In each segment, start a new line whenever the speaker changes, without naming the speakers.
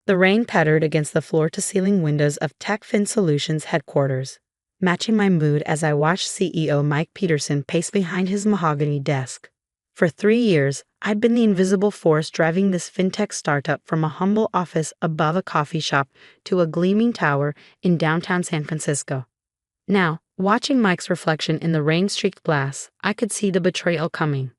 The rain pattered against the floor-to-ceiling windows of TechFin Solutions headquarters, matching my mood as I watched CEO Mike Peterson pace behind his mahogany desk. For 3 years, I'd been the invisible force driving this fintech startup from a humble office above a coffee shop to a gleaming tower in downtown San Francisco. Now, watching Mike's reflection in the rain-streaked glass, I could see the betrayal coming.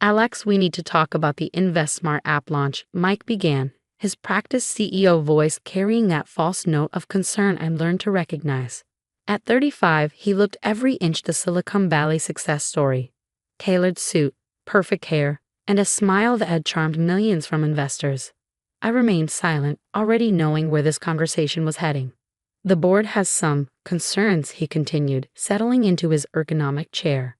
"Alex, we need to talk about the InvestSmart app launch," Mike began, his practiced CEO voice carrying that false note of concern I learned to recognize. At 35, he looked every inch the Silicon Valley success story. Tailored suit, perfect hair, and a smile that had charmed millions from investors. I remained silent, already knowing where this conversation was heading. "The board has some concerns," he continued, settling into his ergonomic chair.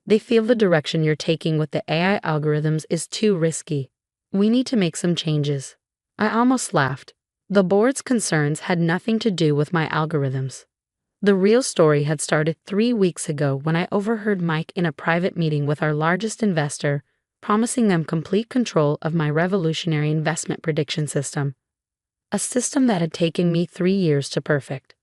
"They feel the direction you're taking with the AI algorithms is too risky. We need to make some changes." I almost laughed. The board's concerns had nothing to do with my algorithms. The real story had started 3 weeks ago when I overheard Mike in a private meeting with our largest investor, promising them complete control of my revolutionary investment prediction system. A system that had taken me 3 years to perfect.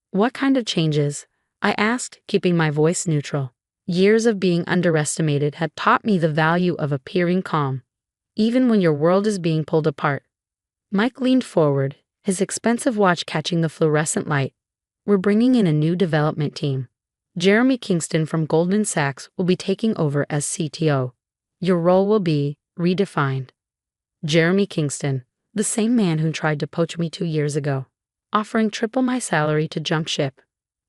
"What kind of changes?" I asked, keeping my voice neutral. Years of being underestimated had taught me the value of appearing calm, even when your world is being pulled apart. Mike leaned forward, his expensive watch catching the fluorescent light. "We're bringing in a new development team. Jeremy Kingston from Goldman Sachs will be taking over as CTO. Your role will be redefined." Jeremy Kingston, the same man who tried to poach me 2 years ago, offering triple my salary to jump ship.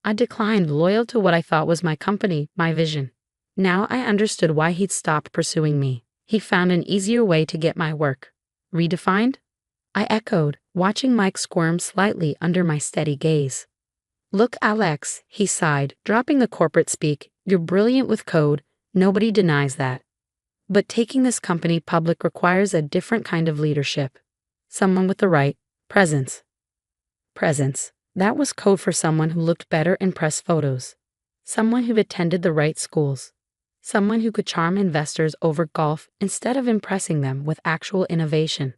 I declined, loyal to what I thought was my company, my vision. Now I understood why he'd stopped pursuing me. He found an easier way to get my work. "Redefined?" I echoed, watching Mike squirm slightly under my steady gaze. "Look, Alex," he sighed, dropping the corporate speak, "you're brilliant with code, nobody denies that. But taking this company public requires a different kind of leadership. Someone with the right presence." Presence. That was code for someone who looked better in press photos. Someone who attended the right schools. Someone who could charm investors over golf instead of impressing them with actual innovation.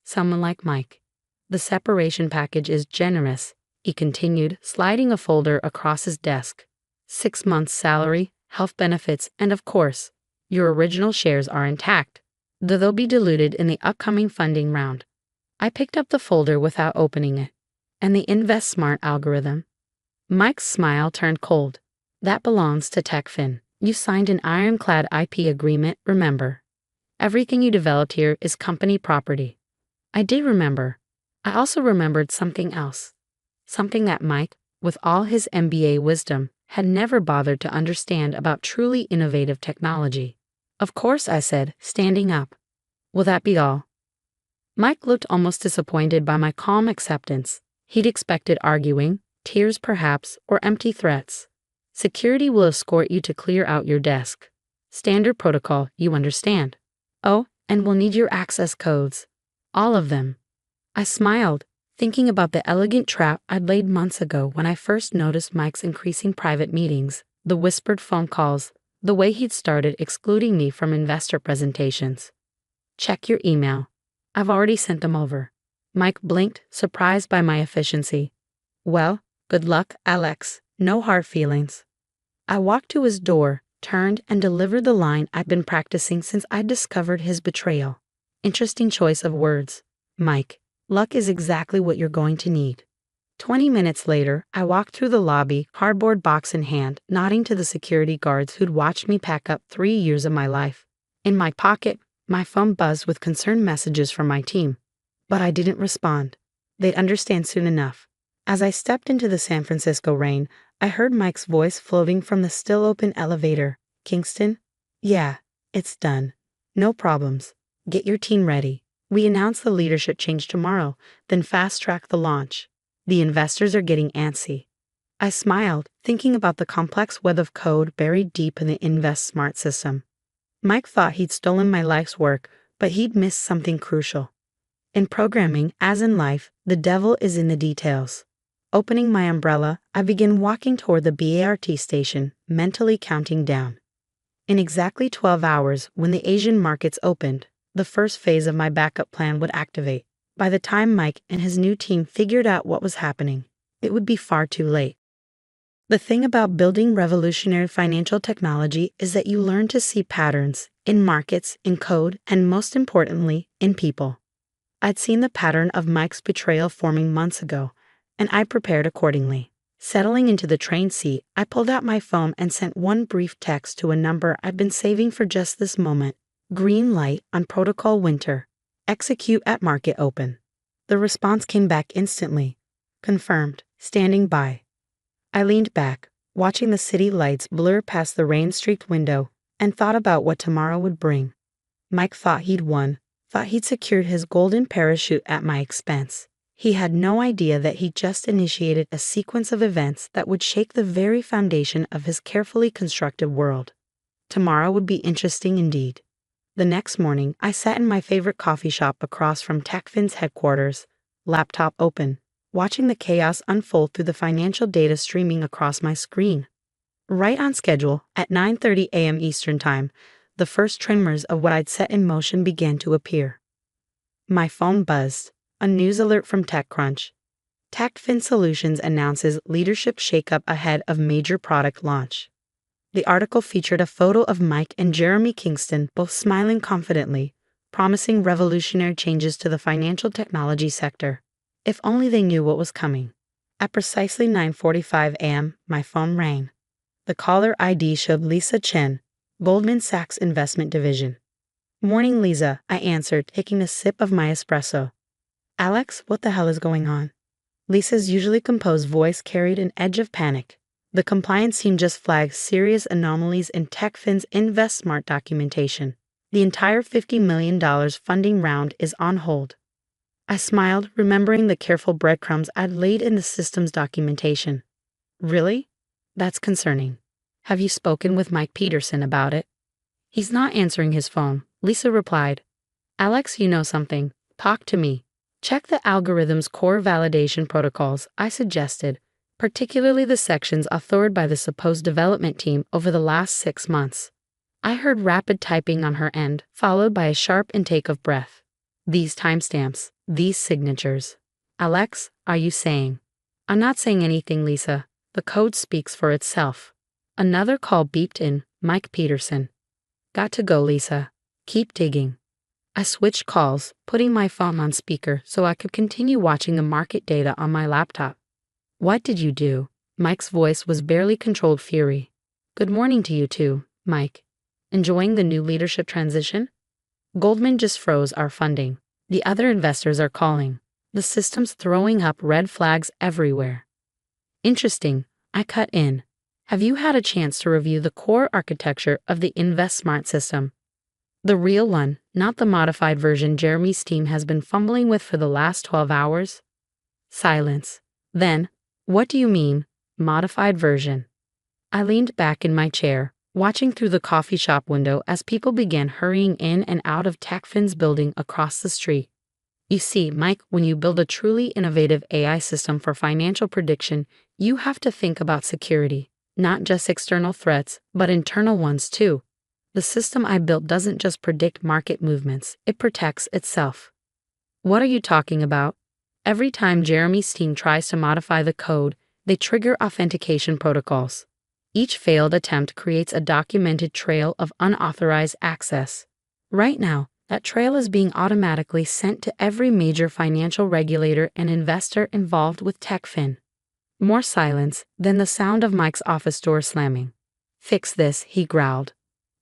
Someone like Mike. "The separation package is generous," he continued, sliding a folder across his desk. 6 months' salary, health benefits, and of course, your original shares are intact, though they'll be diluted in the upcoming funding round. I picked up the folder without opening it. "And the InvestSmart algorithm?" Mike's smile turned cold. "That belongs to TechFin. You signed an ironclad IP agreement, remember? Everything you developed here is company property." I did remember. I also remembered something else. Something that Mike, with all his MBA wisdom, had never bothered to understand about truly innovative technology. "Of course," I said, standing up. "Will that be all?" Mike looked almost disappointed by my calm acceptance. He'd expected arguing, tears perhaps, or empty threats. "Security will escort you to clear out your desk. Standard protocol, you understand. Oh, and we'll need your access codes. All of them." I smiled, thinking about the elegant trap I'd laid months ago when I first noticed Mike's increasing private meetings, the whispered phone calls, the way he'd started excluding me from investor presentations. "Check your email. I've already sent them over." Mike blinked, surprised by my efficiency. "Well, good luck, Alex. No hard feelings." I walked to his door, turned, and delivered the line I'd been practicing since I'd discovered his betrayal. Interesting choice of words. "Mike, luck is exactly what you're going to need." 20 minutes later, I walked through the lobby, cardboard box in hand, nodding to the security guards who'd watched me pack up 3 years of my life. In my pocket, my phone buzzed with concerned messages from my team. But I didn't respond. They'd understand soon enough. As I stepped into the San Francisco rain, I heard Mike's voice floating from the still-open elevator. "Kingston? Yeah, it's done. No problems. Get your team ready. We announce the leadership change tomorrow, then fast-track the launch. The investors are getting antsy." I smiled, thinking about the complex web of code buried deep in the InvestSmart system. Mike thought he'd stolen my life's work, but he'd missed something crucial. In programming, as in life, the devil is in the details. Opening my umbrella, I began walking toward the BART station, mentally counting down. In exactly 12 hours, when the Asian markets opened, the first phase of my backup plan would activate. By the time Mike and his new team figured out what was happening, it would be far too late. The thing about building revolutionary financial technology is that you learn to see patterns in markets, in code, and most importantly, in people. I'd seen the pattern of Mike's betrayal forming months ago, and I prepared accordingly. Settling into the train seat, I pulled out my phone and sent one brief text to a number I'd been saving for just this moment. Green light on protocol winter. Execute at market open. The response came back instantly. Confirmed. Standing by. I leaned back, watching the city lights blur past the rain-streaked window, and thought about what tomorrow would bring. Mike thought he'd won, thought he'd secured his golden parachute at my expense. He had no idea that he'd just initiated a sequence of events that would shake the very foundation of his carefully constructed world. Tomorrow would be interesting indeed. The next morning, I sat in my favorite coffee shop across from TechFin's headquarters, laptop open, watching the chaos unfold through the financial data streaming across my screen. Right on schedule, at 9:30 a.m. Eastern Time, the first tremors of what I'd set in motion began to appear. My phone buzzed. A news alert from TechCrunch. TechFin Solutions announces leadership shakeup ahead of major product launch. The article featured a photo of Mike and Jeremy Kingston both smiling confidently, promising revolutionary changes to the financial technology sector. If only they knew what was coming. At precisely 9:45 a.m., my phone rang. The caller ID showed Lisa Chen, Goldman Sachs Investment Division. "Morning, Lisa," I answered, taking a sip of my espresso. "Alex, what the hell is going on?" Lisa's usually composed voice carried an edge of panic. The compliance team just flagged serious anomalies in TechFin's InvestSmart documentation. The entire $50 million funding round is on hold. I smiled, remembering the careful breadcrumbs I'd laid in the system's documentation. "Really? That's concerning. Have you spoken with Mike Peterson about it?" "He's not answering his phone," Lisa replied. "Alex, you know something. Talk to me. Check the algorithm's core validation protocols," I suggested, particularly the sections authored by the supposed development team over the last 6 months. I heard rapid typing on her end, followed by a sharp intake of breath. These timestamps, these signatures. "Alex, are you saying?" "I'm not saying anything, Lisa. The code speaks for itself." Another call beeped in. Mike Peterson. "Got to go, Lisa. Keep digging." I switched calls, putting my phone on speaker so I could continue watching the market data on my laptop. "What did you do?" Mike's voice was barely controlled fury. "Good morning to you too, Mike. Enjoying the new leadership transition?" "Goldman just froze our funding. The other investors are calling. The system's throwing up red flags everywhere." "Interesting," I cut in. "Have you had a chance to review the core architecture of the InvestSmart system? The real one, not the modified version Jeremy's team has been fumbling with for the last 12 hours? Silence. Then, "What do you mean, modified version?" I leaned back in my chair, watching through the coffee shop window as people began hurrying in and out of TechFin's building across the street. "You see, Mike, when you build a truly innovative AI system for financial prediction, you have to think about security, not just external threats, but internal ones too. The system I built doesn't just predict market movements, it protects itself." "What are you talking about?" "Every time Jeremy's team tries to modify the code, they trigger authentication protocols. Each failed attempt creates a documented trail of unauthorized access. Right now, that trail is being automatically sent to every major financial regulator and investor involved with TechFin." More silence, then the sound of Mike's office door slamming. "Fix this," he growled.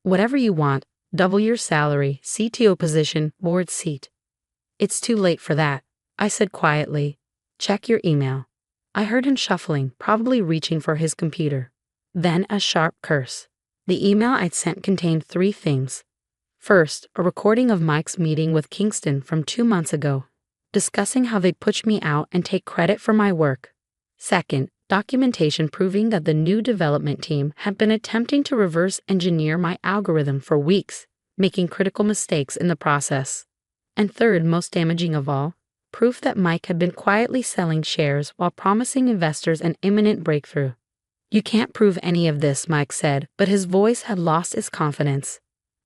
"Whatever you want, double your salary, CTO position, board seat." "It's too late for that," I said quietly. "Check your email." I heard him shuffling, probably reaching for his computer. Then a sharp curse. The email I'd sent contained 3 things. First, a recording of Mike's meeting with Kingston from 2 months ago, discussing how they'd push me out and take credit for my work. Second, documentation proving that the new development team had been attempting to reverse engineer my algorithm for weeks, making critical mistakes in the process. And third, most damaging of all, proof that Mike had been quietly selling shares while promising investors an imminent breakthrough. "You can't prove any of this," Mike said, but his voice had lost its confidence.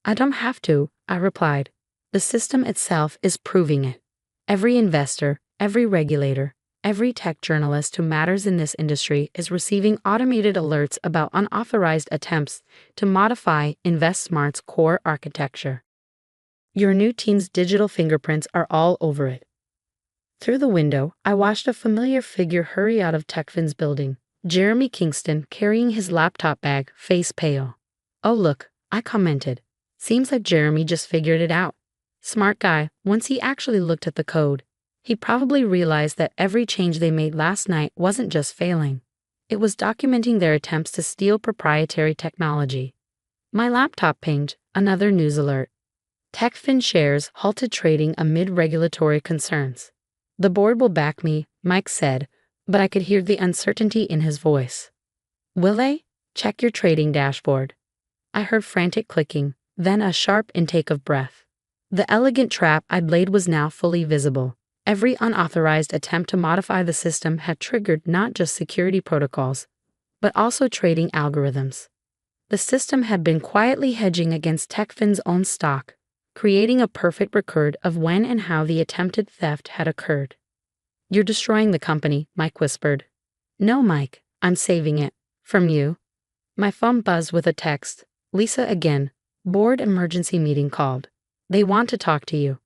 "I don't have to," I replied. "The system itself is proving it." Every investor, every regulator, every tech journalist who matters in this industry is receiving automated alerts about unauthorized attempts to modify InvestSmart's core architecture. Your new team's digital fingerprints are all over it. Through the window, I watched a familiar figure hurry out of TechFin's building, Jeremy Kingston carrying his laptop bag, face pale. "Oh look," I commented. "Seems like Jeremy just figured it out." Smart guy, once he actually looked at the code. He probably realized that every change they made last night wasn't just failing. It was documenting their attempts to steal proprietary technology. My laptop pinged, another news alert. TechFin shares halted trading amid regulatory concerns. "The board will back me," Mike said, but I could hear the uncertainty in his voice. "Will they? Check your trading dashboard." I heard frantic clicking, then a sharp intake of breath. The elegant trap I'd laid was now fully visible. Every unauthorized attempt to modify the system had triggered not just security protocols, but also trading algorithms. The system had been quietly hedging against TechFin's own stock, creating a perfect record of when and how the attempted theft had occurred. "You're destroying the company," Mike whispered. "No, Mike, I'm saving it. From you." My phone buzzed with a text. "Lisa again. Board emergency meeting called. They want to talk to you."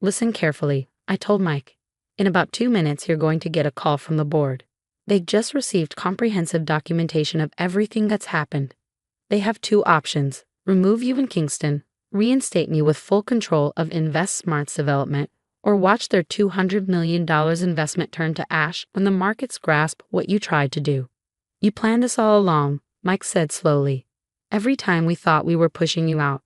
"Listen carefully," I told Mike. "In about 2 minutes you're going to get a call from the board. They just received comprehensive documentation of everything that's happened. They have 2 options: remove you in Kingston, reinstate me with full control of InvestSmart's development, or watch their $200 million investment turn to ash when the markets grasp what you tried to do." "You planned this all along," Mike said slowly. "Every time we thought we were pushing you out.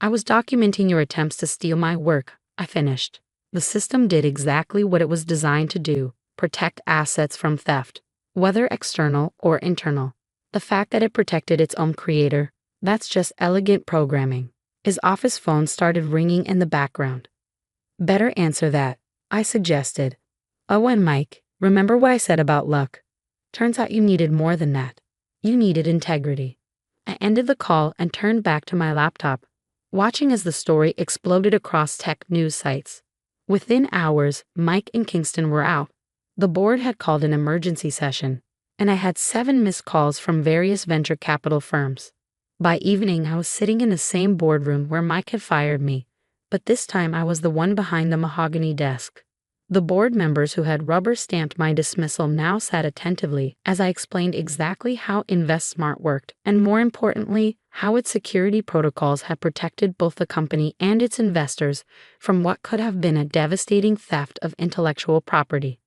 I was documenting your attempts to steal my work," I finished. "The system did exactly what it was designed to do: protect assets from theft, whether external or internal. The fact that it protected its own creator, that's just elegant programming." His office phone started ringing in the background. "Better answer that," I suggested. "Oh, and Mike, remember what I said about luck? Turns out you needed more than that. You needed integrity." I ended the call and turned back to my laptop, watching as the story exploded across tech news sites. Within hours, Mike and Kingston were out. The board had called an emergency session, and I had 7 missed calls from various venture capital firms. By evening, I was sitting in the same boardroom where Mike had fired me, but this time I was the one behind the mahogany desk. The board members who had rubber-stamped my dismissal now sat attentively as I explained exactly how InvestSmart worked, and more importantly, how its security protocols had protected both the company and its investors from what could have been a devastating theft of intellectual property.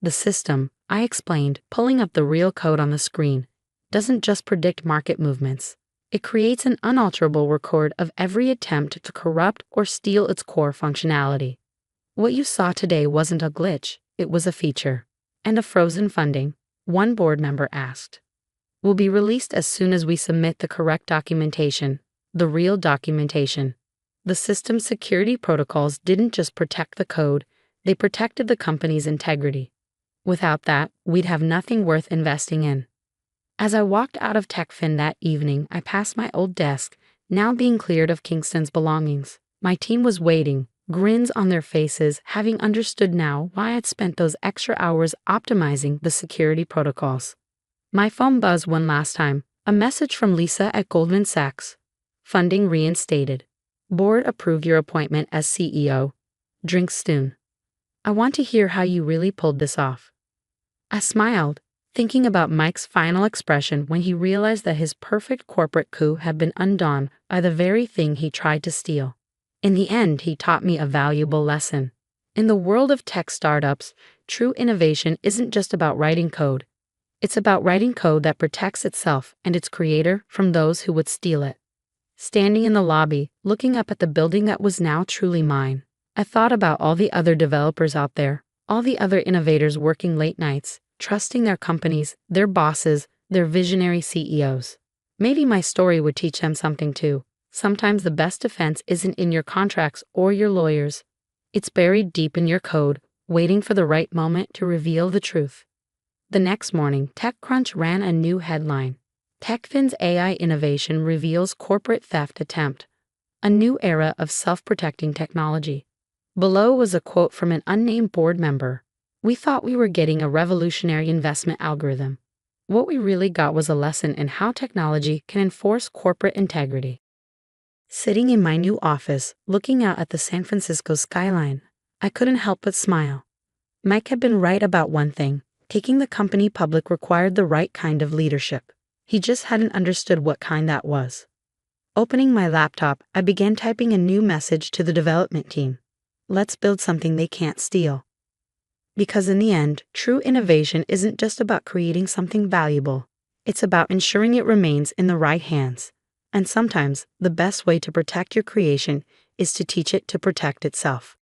"The system," I explained, pulling up the real code on the screen, "doesn't just predict market movements. It creates an unalterable record of every attempt to corrupt or steal its core functionality. What you saw today wasn't a glitch, it was a feature." "And a frozen funding?" one board member asked. "Will be released as soon as we submit the correct documentation, the real documentation." The system's security protocols didn't just protect the code, they protected the company's integrity. Without that, we'd have nothing worth investing in. As I walked out of TechFin that evening, I passed my old desk, now being cleared of Kingston's belongings. My team was waiting, grins on their faces, having understood now why I'd spent those extra hours optimizing the security protocols. My phone buzzed one last time, a message from Lisa at Goldman Sachs. "Funding reinstated. Board approved your appointment as CEO. Drink soon. I want to hear how you really pulled this off." I smiled, thinking about Mike's final expression when he realized that his perfect corporate coup had been undone by the very thing he tried to steal. In the end, he taught me a valuable lesson. In the world of tech startups, true innovation isn't just about writing code. It's about writing code that protects itself and its creator from those who would steal it. Standing in the lobby, looking up at the building that was now truly mine, I thought about all the other developers out there, all the other innovators working late nights, trusting their companies, their bosses, their visionary CEOs. Maybe my story would teach them something too. Sometimes the best defense isn't in your contracts or your lawyers. It's buried deep in your code, waiting for the right moment to reveal the truth. The next morning, TechCrunch ran a new headline. TechFin's AI innovation reveals corporate theft attempt. A new era of self-protecting technology. Below was a quote from an unnamed board member. "We thought we were getting a revolutionary investment algorithm. What we really got was a lesson in how technology can enforce corporate integrity." Sitting in my new office, looking out at the San Francisco skyline, I couldn't help but smile. Mike had been right about one thing: taking the company public required the right kind of leadership. He just hadn't understood what kind that was. Opening my laptop, I began typing a new message to the development team. Let's build something they can't steal. Because in the end, true innovation isn't just about creating something valuable. It's about ensuring it remains in the right hands. And sometimes, the best way to protect your creation is to teach it to protect itself.